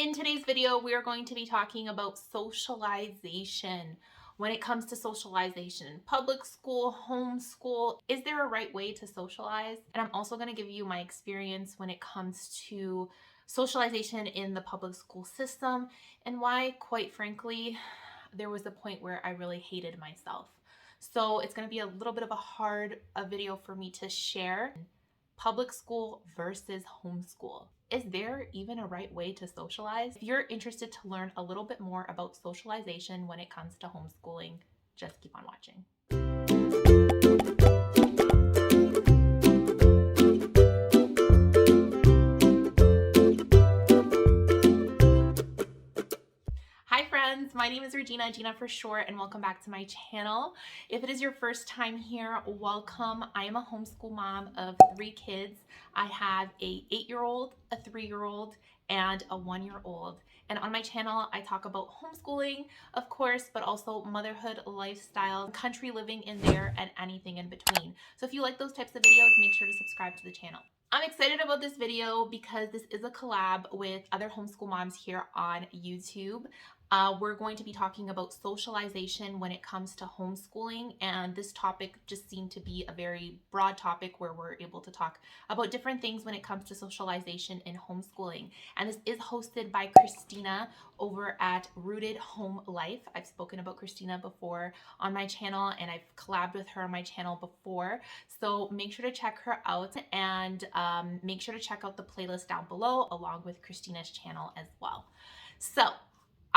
In today's video, we are going to be talking about socialization. When it comes to socialization in public school, homeschool, is there a right way to socialize? And I'm also going to give you my experience when it comes to socialization in the public school system and why, quite frankly, there was a point where I really hated myself. So it's going to be a little bit of a video for me to share. Public school versus homeschool. Is there even a right way to socialize? If you're interested to learn a little bit more about socialization when it comes to homeschooling, just keep on watching. Hi friends, my name is Regina, Gina for short, and welcome back to my channel. If it is your first time here, welcome. I am a homeschool mom of 3 kids. I have a 8-year-old, a 3-year-old, and a 1-year-old. And on my channel, I talk about homeschooling, of course, but also motherhood, lifestyle, country living in there, and anything in between. So if you like those types of videos, make sure to subscribe to the channel. I'm excited about this video because this is a collab with other homeschool moms here on YouTube. We're going to be talking about socialization when it comes to homeschooling, and this topic just seemed to be a very broad topic where we're able to talk about different things when it comes to socialization in homeschooling. And this is hosted by Christina over at Rooted Home Life. I've spoken about Christina before on my channel, and I've collabed with her on my channel before. So make sure to check her out, and make sure to check out the playlist down below along with Christina's channel as well. So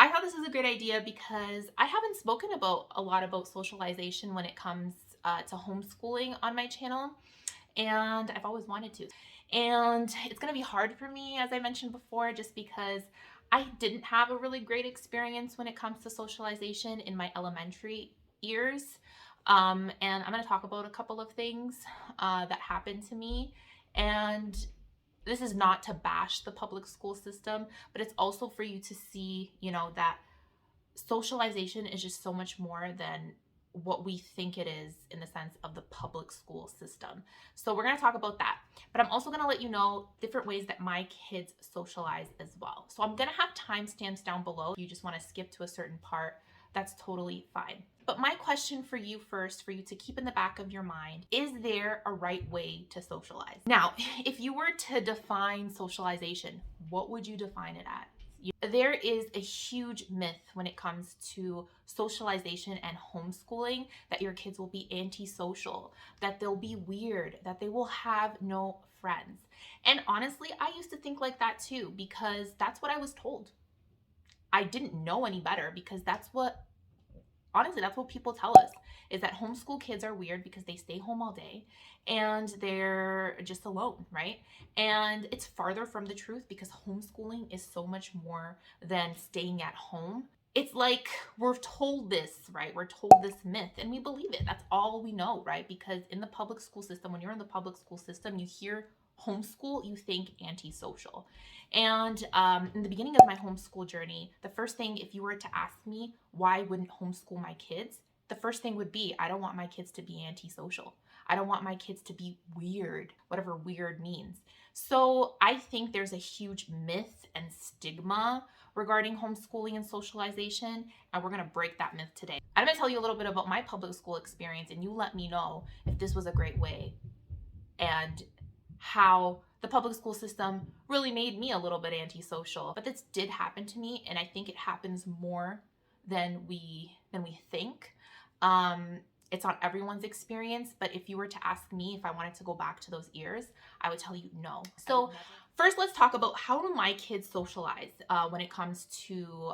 I thought this was a great idea because I haven't spoken a lot about socialization when it comes to homeschooling on my channel, and I've always wanted to. And it's going to be hard for me, as I mentioned before, just because I didn't have a really great experience when it comes to socialization in my elementary years. And I'm going to talk about a couple of things that happened to me. And this is not to bash the public school system, but it's also for you to see, that socialization is just so much more than what we think it is in the sense of the public school system. So we're going to talk about that. But I'm also going to let you know different ways that my kids socialize as well. So I'm going to have timestamps down below. If you just want to skip to a certain part, that's totally fine. But my question for you first, for you to keep in the back of your mind, is there a right way to socialize? Now, if you were to define socialization, what would you define it as? There is a huge myth when it comes to socialization and homeschooling that your kids will be antisocial, that they'll be weird, that they will have no friends. And honestly, I used to think like that too, because that's what I was told. I didn't know any better because that's what people tell us, is that homeschool kids are weird because they stay home all day and they're just alone, right? And it's farther from the truth because homeschooling is so much more than staying at home. It's like we're told this, right? We're told this myth and we believe it. That's all we know, right? Because in the public school system, when you're in the public school system, you hear homeschool, you think antisocial. And in the beginning of my homeschool journey, the first thing, if you were to ask me why I wouldn't homeschool my kids, the first thing would be, I don't want my kids to be antisocial. I don't want my kids to be weird, whatever weird means. So I think there's a huge myth and stigma regarding homeschooling and socialization, and we're going to break that myth today. I'm going to tell you a little bit about my public school experience, and you let me know if this was a great way and how the public school system really made me a little bit antisocial. But this did happen to me, and I think it happens more than we think. It's not everyone's experience, but if you were to ask me if I wanted to go back to those years, I would tell you no. So first, let's talk about how do my kids socialize when it comes to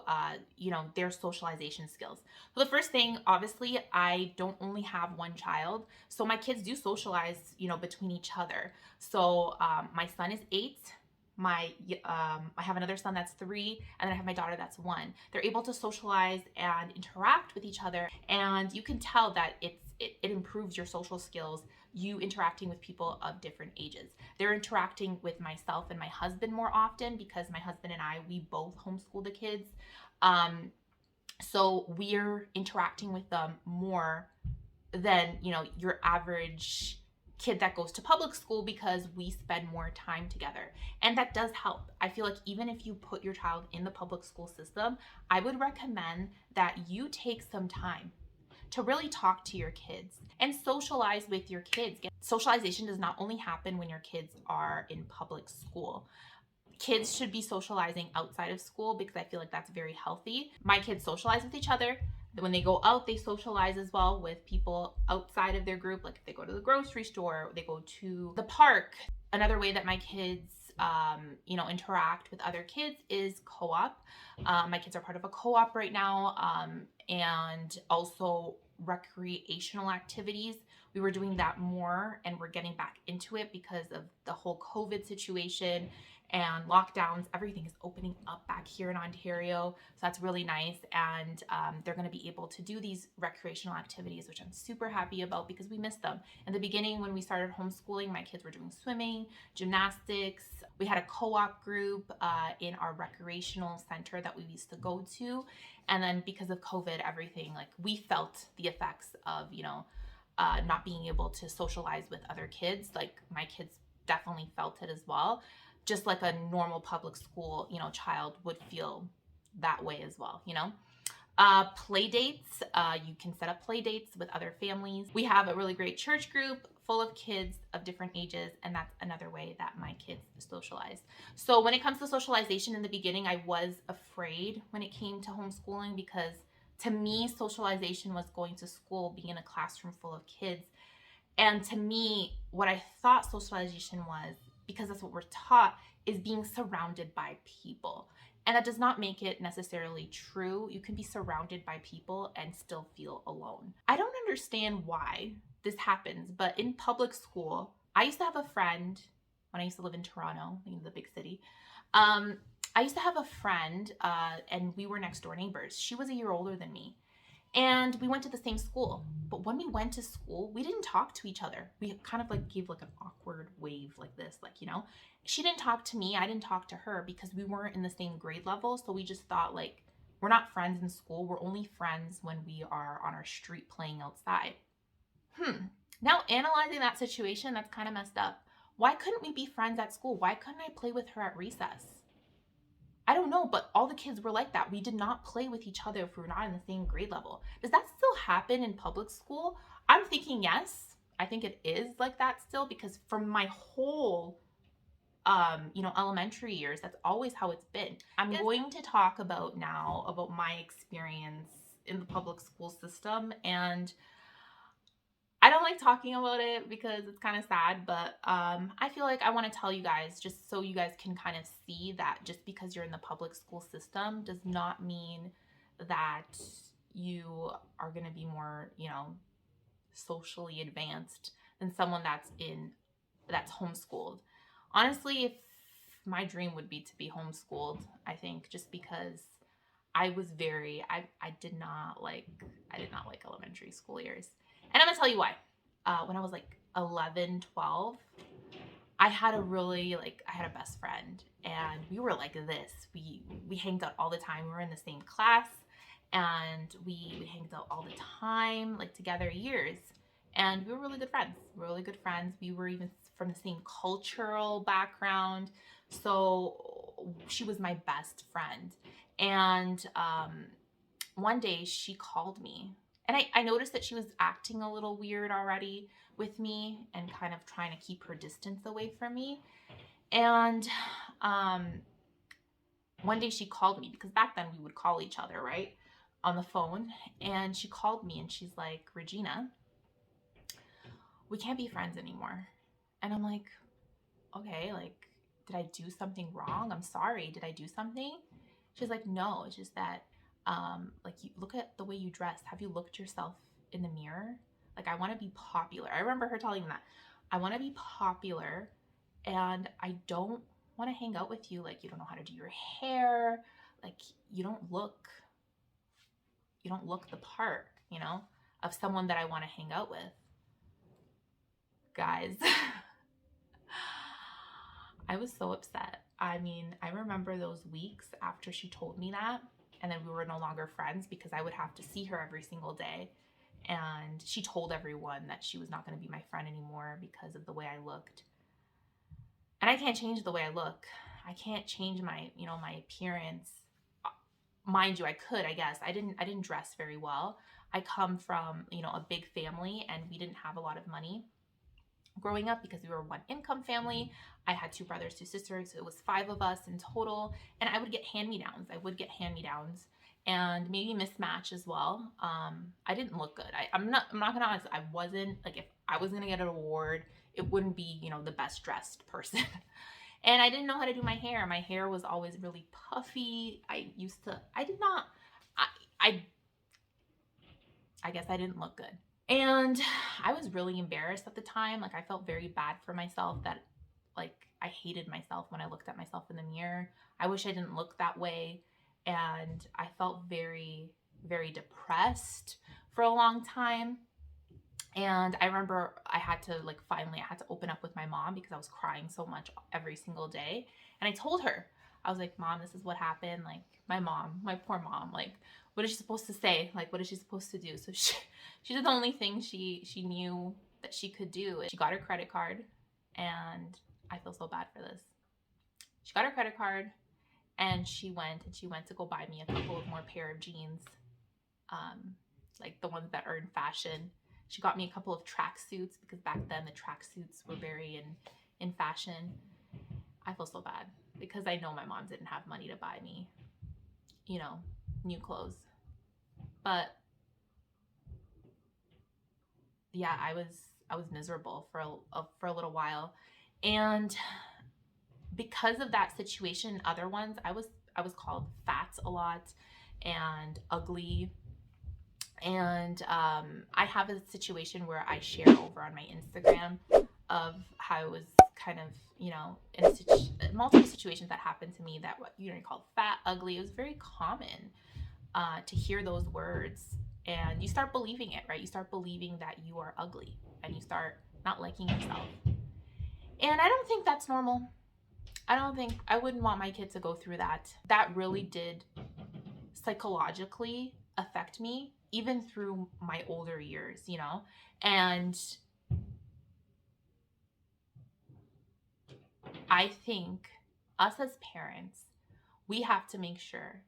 their socialization skills. So the first thing, obviously, I don't only have one child, so my kids do socialize, between each other. So my son is 8. I have another son that's 3, and then I have my daughter that's 1. They're able to socialize and interact with each other, and you can tell that it improves your social skills, you interacting with people of different ages. They're interacting with myself and my husband more often because my husband and we both homeschool the kids. So we're interacting with them more than, your average kid that goes to public school because we spend more time together. And that does help. I feel like even if you put your child in the public school system, I would recommend that you take some time to really talk to your kids and socialize with your kids. Socialization does not only happen when your kids are in public school. Kids should be socializing outside of school because I feel like that's very healthy. My kids socialize with each other. When they go out, they socialize as well with people outside of their group. Like if they go to the grocery store, they go to the park. Another way that my kids interact with other kids is co-op. My kids are part of a co-op right now, and also recreational activities. We were doing that more, and we're getting back into it because of the whole COVID situation and lockdowns. Everything is opening up back here in Ontario, so that's really nice. And they're going to be able to do these recreational activities, which I'm super happy about because we missed them. In the beginning, when we started homeschooling, my kids were doing swimming, gymnastics. We had a co-op group in our recreational center that we used to go to. And then because of COVID, everything, like, we felt the effects of, not being able to socialize with other kids. Like, my kids definitely felt it as well. Just like a normal public school, child would feel that way as well, Play dates, you can set up play dates with other families. We have a really great church group full of kids of different ages, and that's another way that my kids socialize. So when it comes to socialization, in the beginning, I was afraid when it came to homeschooling because to me, socialization was going to school, being in a classroom full of kids. And to me, what I thought socialization was, because that's what we're taught, is being surrounded by people. And that does not make it necessarily true. You can be surrounded by people and still feel alone. I don't understand why this happens, but in public school, I used to have a friend when I used to live in Toronto, in the big city. I used to have a friend, and we were next door neighbors. She was a year older than me. And we went to the same school. But when we went to school, we didn't talk to each other. We kind of like gave like an awkward wave like this, She didn't talk to me, I didn't talk to her because we weren't in the same grade level. So we just thought, like, we're not friends in school. We're only friends when we are on our street playing outside. Now analyzing that situation, that's kind of messed up. Why couldn't we be friends at school? Why couldn't I play with her at recess? I don't know, but all the kids were like that. We did not play with each other if we were not in the same grade level. Does that still happen in public school? I'm thinking yes. I think it is like that still because from my whole, elementary years, that's always how it's been. I'm going to talk about now about my experience in the public school system, and I don't like talking about it because it's kind of sad, but I feel like I want to tell you guys just so you guys can kind of see that just because you're in the public school system does not mean that you are going to be more, socially advanced than someone that's homeschooled. Honestly, if my dream would be to be homeschooled, I think, just because I did not like elementary school years. And I'm gonna tell you why. When I was like 11, 12, I had a best friend, and we were like this. We hanged out all the time. We were in the same class, and we hanged out all the time, like together years. And we were really good friends. We were even from the same cultural background. So she was my best friend. And one day she called me, and I noticed that she was acting a little weird already with me and kind of trying to keep her distance away from me. And one day she called me, because back then we would call each other, right, on the phone. And she called me and she's like, Regina, we can't be friends anymore. And I'm like, okay, like, did I do something wrong? I'm sorry. Did I do something? She's like, no, it's just that, you look at the way you dress. Have you looked yourself in the mirror? Like, I want to be popular. I remember her telling me that. I want to be popular, and I don't want to hang out with you. Like, you don't know how to do your hair. Like, you don't look the part, of someone that I want to hang out with. Guys, I was so upset. I mean, I remember those weeks after she told me that, and then we were no longer friends because I would have to see her every single day. And she told everyone that she was not going to be my friend anymore because of the way I looked. And I can't change the way I look. I can't change my, my appearance. Mind you, I could, I guess. I didn't dress very well. I come from, a big family, and we didn't have a lot of money growing up because we were a one income family. I had 2 brothers, 2 sisters. So it was 5 of us in total. And I would get hand-me-downs. And maybe mismatch as well. I didn't look good. I'm not gonna honest. I wasn't like, if I was gonna get an award, it wouldn't be, the best dressed person. And I didn't know how to do my hair. My hair was always really puffy. I guess I didn't look good. And I was really embarrassed at the time. Like, I felt very bad for myself, that like I hated myself when I looked at myself in the mirror. I wish I didn't look that way. And I felt very, very depressed for a long time. And I remember I had to open up with my mom because I was crying so much every single day. And I told her, I was like, Mom, this is what happened. Like, my poor mom, like, what is she supposed to say? Like, what is she supposed to do? So she did the only thing she knew that she could do. She got her credit card, and I feel so bad for this. She got her credit card, and she went to go buy me a couple of more pair of jeans, like the ones that are in fashion. She got me a couple of tracksuits because back then the tracksuits were very in fashion. I feel so bad because I know my mom didn't have money to buy me, new clothes. But yeah, I was miserable for a little while. And because of that situation and other ones, I was called fat a lot and ugly. And I have a situation where I share over on my Instagram of how I was kind of, in multiple situations that happened to me that you called fat, ugly. It was very common to hear those words, and you start believing it, right? You start believing that you are ugly, and you start not liking yourself. And I don't think that's normal. I wouldn't want my kid to go through that. That really did psychologically affect me, even through my older years, and I think us as parents, we have to make sure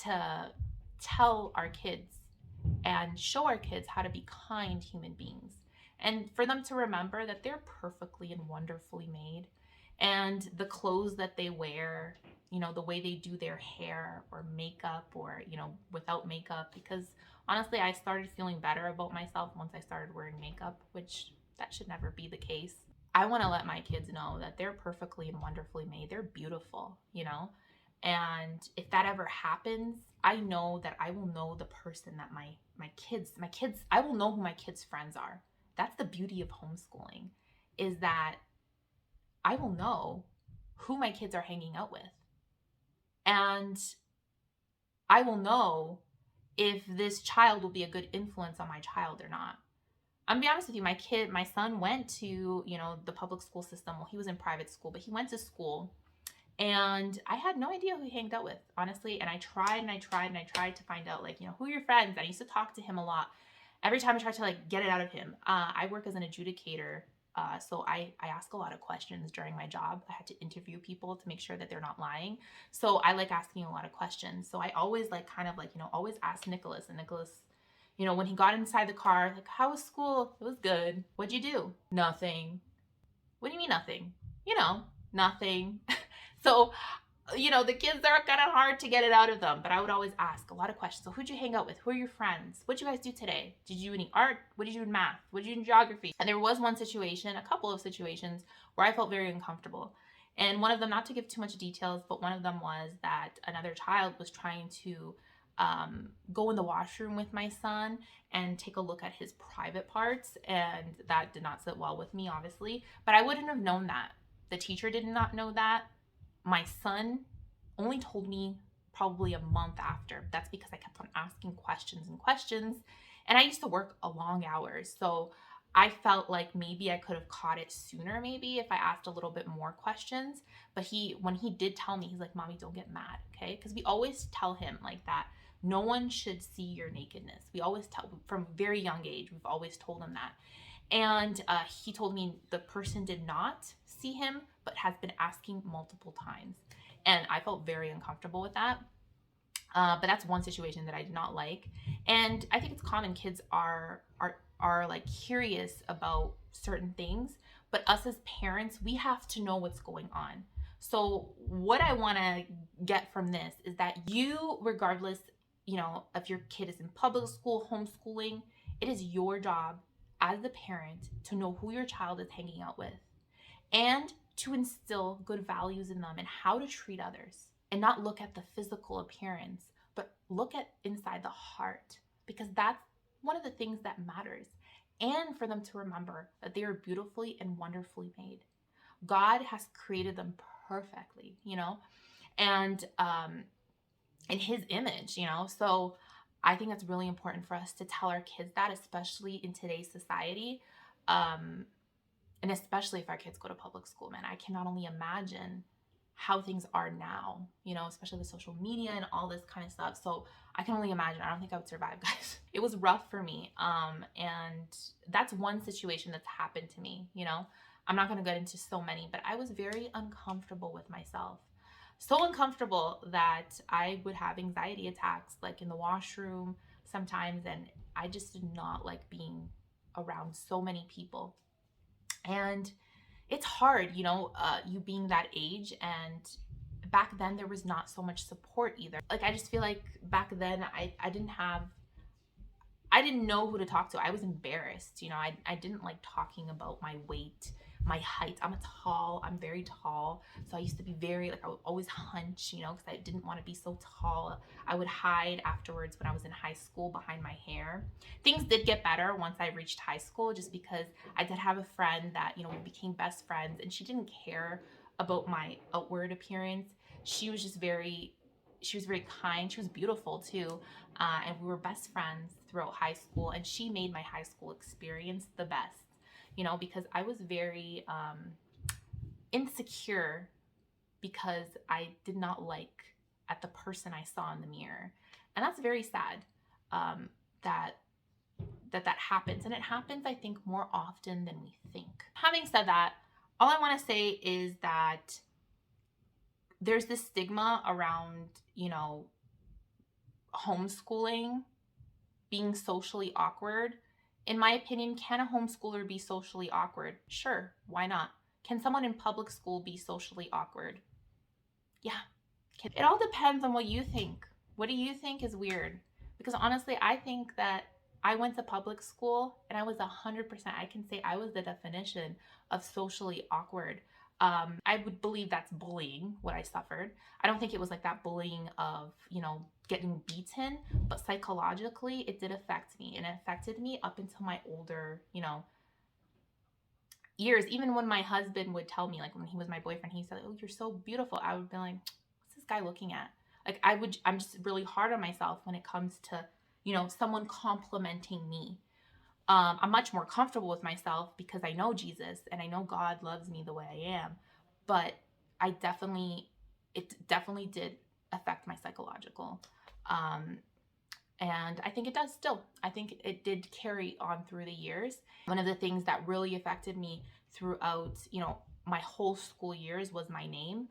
to tell our kids and show our kids how to be kind human beings, and for them to remember that they're perfectly and wonderfully made, and the clothes that they wear, the way they do their hair or makeup, or without makeup, because honestly, I started feeling better about myself once I started wearing makeup, which that should never be the case. I want to let my kids know that they're perfectly and wonderfully made. They're beautiful, and if that ever happens, I know that I will know the person that my kids, I will know who my kids' friends are. That's the beauty of homeschooling, is that I will know who my kids are hanging out with. And I will know if this child will be a good influence on my child or not. I'm gonna be honest with you, my son went to, the public school system. Well, he was in private school, but he went to school, and I had no idea who he hanged out with, honestly. And I tried to find out, like, who are your friends? I used to talk to him a lot. Every time I tried to get it out of him. I work as an adjudicator. So I ask a lot of questions during my job. I had to interview people to make sure that they're not lying. So I like asking a lot of questions. So I always always ask Nicholas. And Nicholas, when he got inside the car, like, how was school? It was good. What'd you do? Nothing. What do you mean nothing? Nothing. So, the kids are kind of hard to get it out of them, but I would always ask a lot of questions. So who'd you hang out with? Who are your friends? What'd you guys do today? Did you do any art? What did you do in math? What did you do in geography? And there was a couple of situations where I felt very uncomfortable. And one of them, not to give too much details, but one of them was that another child was trying to go in the washroom with my son and take a look at his private parts. And that did not sit well with me, obviously, but I wouldn't have known that. The teacher did not know that. My son only told me probably a month after. That's because I kept on asking questions and questions. And I used to work long hours. So I felt like maybe I could have caught it sooner, maybe if I asked a little bit more questions. But when he did tell me, he's like, Mommy, don't get mad, okay? Because we always tell him like that. No one should see your nakedness. We always tell from a very young age, we've always told him that. And he told me the person did not see him, but has been asking multiple times. And I felt very uncomfortable with that. But that's one situation that I did not like. And I think it's common. Kids are like curious about certain things, but us as parents, we have to know what's going on. So what I want to get from this is that you, regardless, if your kid is in public school, homeschooling, it is your job as the parent to know who your child is hanging out with and to instill good values in them and how to treat others and not look at the physical appearance, but look at inside the heart, because that's one of the things that matters. And for them to remember that they are beautifully and wonderfully made. God has created them perfectly, and in his image, So I think that's really important for us to tell our kids that, especially in today's society. And especially if our kids go to public school, man, I cannot only imagine how things are now, especially with social media and all this kind of stuff. So I can only imagine. I don't think I would survive, guys. It was rough for me. And that's one situation that's happened to me, I'm not going to get into so many, but I was very uncomfortable with myself. So uncomfortable that I would have anxiety attacks, like in the washroom sometimes. And I just did not like being around so many people. And it's hard, you being that age. And back then there was not so much support either. Like, I just feel like back then I didn't know who to talk to. I was embarrassed. I didn't like talking about my weight, my height. I'm very tall. So I used to be very, like, I would always hunch, because I didn't want to be so tall. I would hide afterwards when I was in high school behind my hair. Things did get better once I reached high school, just because I did have a friend that, we became best friends, and she didn't care about my outward appearance. She was very kind. She was beautiful too. And we were best friends throughout high school. And she made my high school experience the best, because I was very insecure because I did not like at the person I saw in the mirror. And that's very sad, that happens. And it happens, I think, more often than we think. Having said that, all I want to say is that there's this stigma around, homeschooling being socially awkward. In my opinion, can a homeschooler be socially awkward? Sure, why not? Can someone in public school be socially awkward? Yeah. It all depends on what you think. What do you think is weird? Because honestly, I think that I went to public school and I was 100%, I can say I was the definition of socially awkward. I would believe that's bullying, what I suffered. I don't think it was like that bullying of, getting beaten, but psychologically it did affect me, and it affected me up until my older, years. Even when my husband would tell me, like when he was my boyfriend, he said, "Oh, you're so beautiful." I would be like, "What's this guy looking at?" Like I'm just really hard on myself when it comes to, someone complimenting me. I'm much more comfortable with myself because I know Jesus and I know God loves me the way I am. But it definitely did affect my psychological. And I think it does still. I think it did carry on through the years. One of the things that really affected me throughout, my whole school years was my name.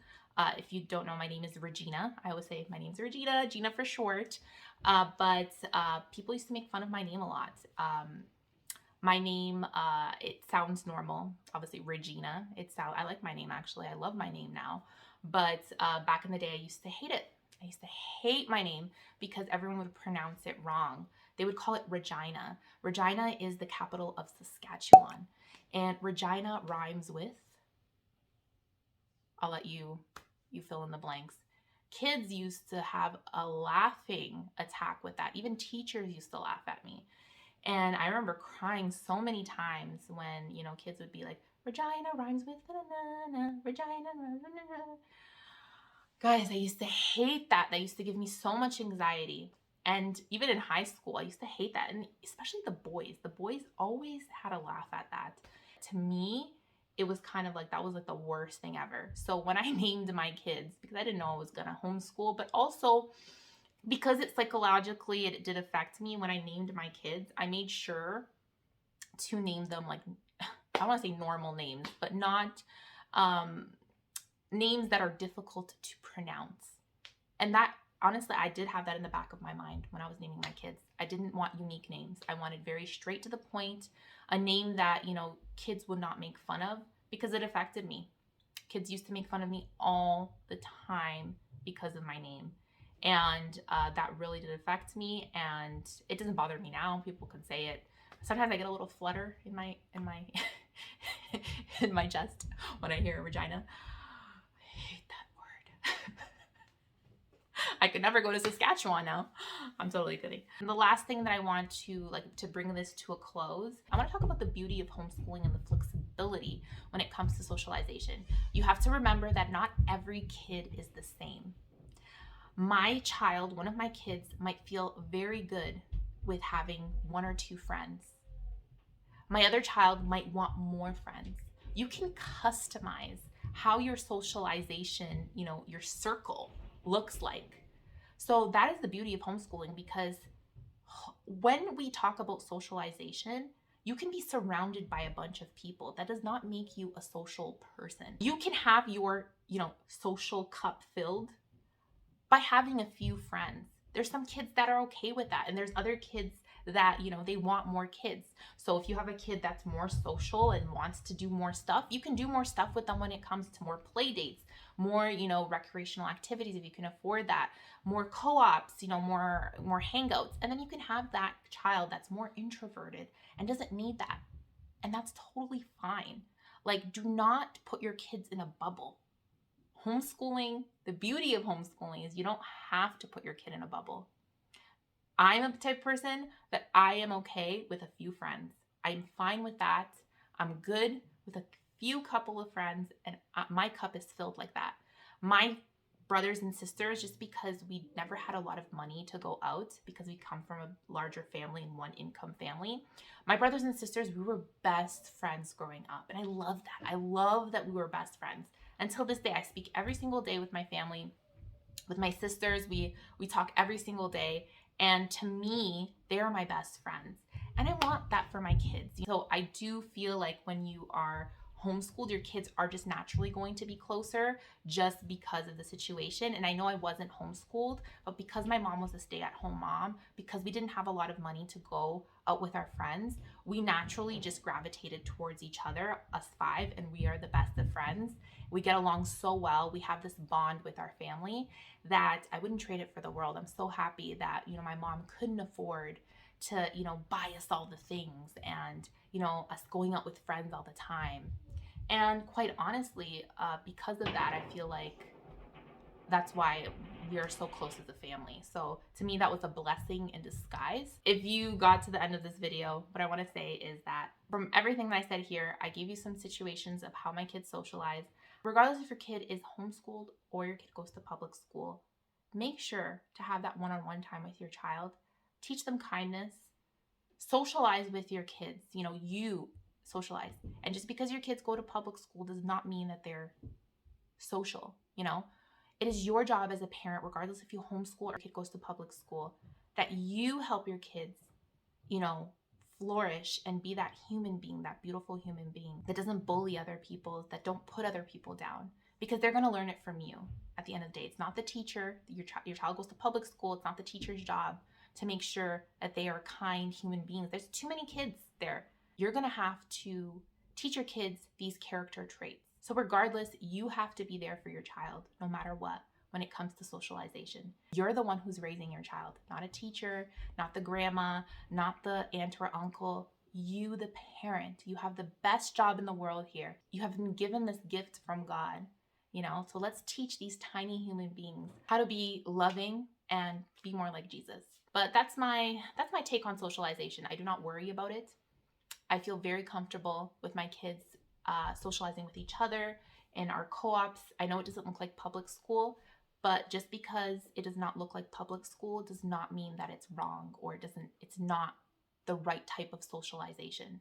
If you don't know, my name is Regina. I always say my name's Regina, Gina for short. But people used to make fun of my name a lot. My name, it sounds normal. Obviously, Regina. I like my name, actually. I love my name now. But back in the day, I used to hate it. I used to hate my name because everyone would pronounce it wrong. They would call it Regina. Regina is the capital of Saskatchewan. And Regina rhymes with, I'll let you fill in the blanks. Kids used to have a laughing attack with that. Even teachers used to laugh at me. And I remember crying so many times when, kids would be like, Regina rhymes with na-na-na, Regina. Na-na-na. Guys, I used to hate that. That used to give me so much anxiety. And even in high school, I used to hate that. And especially the boys. The boys always had a laugh at that. To me, it was kind of like that was like the worst thing ever. So when I named my kids, because I didn't know I was gonna homeschool, but also because it psychologically it did affect me when I named my kids, I made sure to name them like I don't want to say normal names, but not names that are difficult to pronounce. And that honestly, I did have that in the back of my mind when I was naming my kids. I didn't want unique names. I wanted very straight to the point, a name that, kids would not make fun of because it affected me. Kids used to make fun of me all the time because of my name. And that really did affect me, and it doesn't bother me now. People can say it. Sometimes I get a little flutter in my in my chest when I hear Regina. I hate that word. I could never go to Saskatchewan now. I'm totally kidding. And the last thing that I want to bring this to a close, I want to talk about the beauty of homeschooling and the flexibility when it comes to socialization. You have to remember that not every kid is the same. My child, one of my kids, might feel very good with having one or two friends. My other child might want more friends. You can customize how your socialization, your circle looks like. So that is the beauty of homeschooling, because when we talk about socialization, you can be surrounded by a bunch of people. That does not make you a social person. You can have your, social cup filled by having a few friends. There's some kids that are okay with that, and there's other kids that, they want more kids. So if you have a kid that's more social and wants to do more stuff, you can do more stuff with them when it comes to more play dates, more, recreational activities if you can afford that, more co-ops, more hangouts. And then you can have that child that's more introverted and doesn't need that. And that's totally fine. Like, do not put your kids in a bubble. Homeschooling, the beauty of homeschooling is you don't have to put your kid in a bubble. I'm a type of person that I am okay with a few friends. I'm fine with that. I'm good with a few couple of friends, and my cup is filled like that. My brothers and sisters, just because we never had a lot of money to go out because we come from a larger family and one income family, my brothers and sisters, we were best friends growing up. And I love that. I love that we were best friends. Until this day, I speak every single day with my family. With my sisters, we talk every single day. And to me, they are my best friends. And I want that for my kids. So I do feel like when you are homeschooled, your kids are just naturally going to be closer just because of the situation. And I know I wasn't homeschooled, but because my mom was a stay-at-home mom, because we didn't have a lot of money to go out with our friends, we naturally just gravitated towards each other, us five, and we are the best of friends. We get along so well. We have this bond with our family that I wouldn't trade it for the world. I'm so happy that, my mom couldn't afford to, buy us all the things and, us going out with friends all the time. And quite honestly, because of that, I feel like that's why we are so close as a family. So to me, that was a blessing in disguise. If you got to the end of this video, what I want to say is that from everything that I said here, I gave you some situations of how my kids socialize. Regardless if your kid is homeschooled or your kid goes to public school, make sure to have that one-on-one time with your child. Teach them kindness. Socialize with your kids. You socialize. And just because your kids go to public school does not mean that they're social. It is your job as a parent, regardless if you homeschool or your kid goes to public school, that you help your kids, flourish and be that human being, that beautiful human being that doesn't bully other people, that don't put other people down, because they're going to learn it from you. At the end of the day, it's not the teacher. Your child goes to public school. It's not the teacher's job to make sure that they are kind human beings. There's too many kids there. You're going to have to teach your kids these character traits. So regardless, you have to be there for your child no matter what when it comes to socialization. You're the one who's raising your child, not a teacher, not the grandma, not the aunt or uncle. You, the parent, you have the best job in the world here. You have been given this gift from God, so let's teach these tiny human beings how to be loving and be more like Jesus. But that's my take on socialization. I do not worry about it. I feel very comfortable with my kids socializing with each other in our co-ops. I know it doesn't look like public school, But just because it does not look like public school does not mean that it's wrong or it's not the right type of socialization.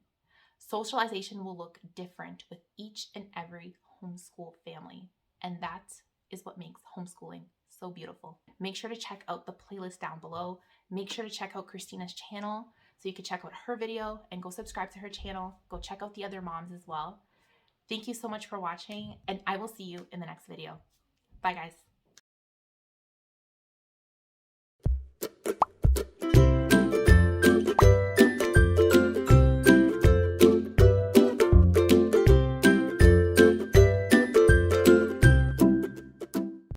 Socialization will look different with each and every homeschool family, and that is what makes homeschooling so beautiful. Make sure to check out the playlist down below. Make sure to check out Christina's channel so you can check out her video and go subscribe to her channel. Go check out the other moms as well. Thank you so much for watching, and I will see you in the next video. Bye, guys.